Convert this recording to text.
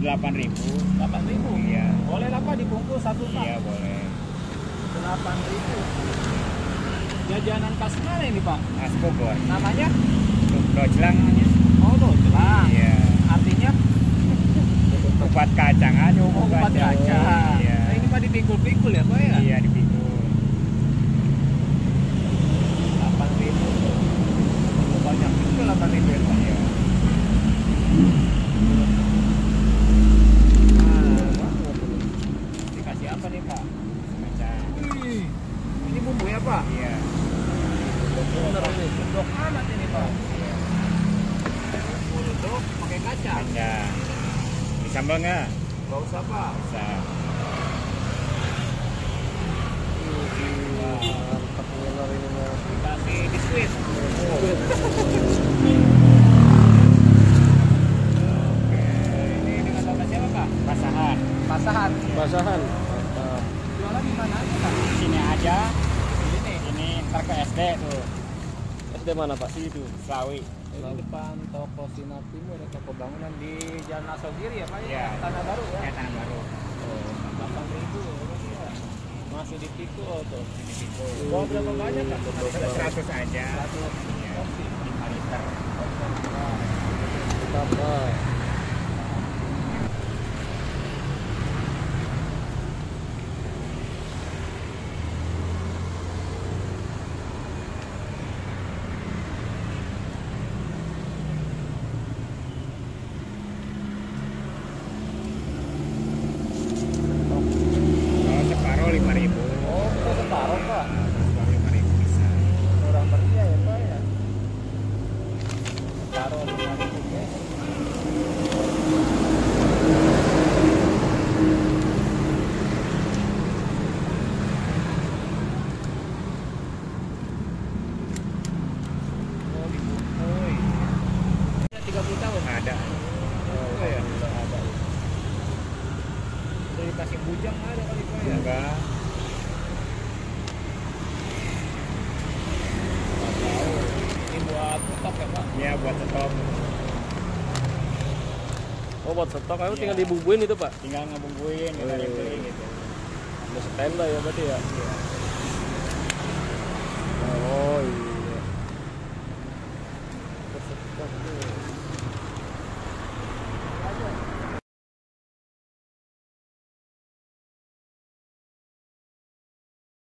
8.000. 8.000. Iya. Boleh lah Pak dibungkus satu Pak. Iya boleh. 8.000. Jajanan khas mana ini Pak? Khas Bogor. Namanya? Dojlang namanya. Oh, dojlang. Iya. Artinya Kupat kacang aja. kupat kacang. Iya. Nah, ini Pak dipikul-pikul ya Pak ya? Iya dipikul. 8.000. Banyak juga 8.000 ya Pak. Iya. Dikasih apa nih Pak? Kacang. Wih, ini bumbu ya Pak? Iya. Bener ini, bundok amat ini Pak. Iya. Bundok pakai kacang. Kacang. Disambal nggak? Gak usah Pak. Bisa. Dikasih biskuit. Ini dengan bapak siapa Pak? Pasahan. Pasahan. Basahan. Mantap. Jualan di mana aja Pak? Sini aja. Ini. Ini ntar ke SD tuh. SD mana Pak? Situ. Slawi. Ini depan toko Sinar Timur ada toko bangunan di Jalan Asogiri ya Pak? Iya. Tanah Baru ya? Ya tanah baru. Oh, 8.000 ya. Masih dipikul tuh. Dipikul. Bawa berapa banyak Pak? 100 aja. 100 Iya. porsi. 5 liter. Mantap Pak. Kalau separuh 5.000. Oh, kita separuh Pak. Separuh 5.000 bisa. Orang bertia ya Pak ya. Separuh 5.000 guys. Oh, dibungkus. Ya, 30 tahun. Ada. Oh ya. Ada. Udah dikasih bujang ada kali Pak ya. Enggak. Ini buat stok ya Pak. Ya buat stok. Oh buat stok, aku Iya. tinggal dibumbuin itu Pak. Tinggal ngebumbuin, kita Oh. tempelin gitu. Ada standby ya berarti ya. Oh iya.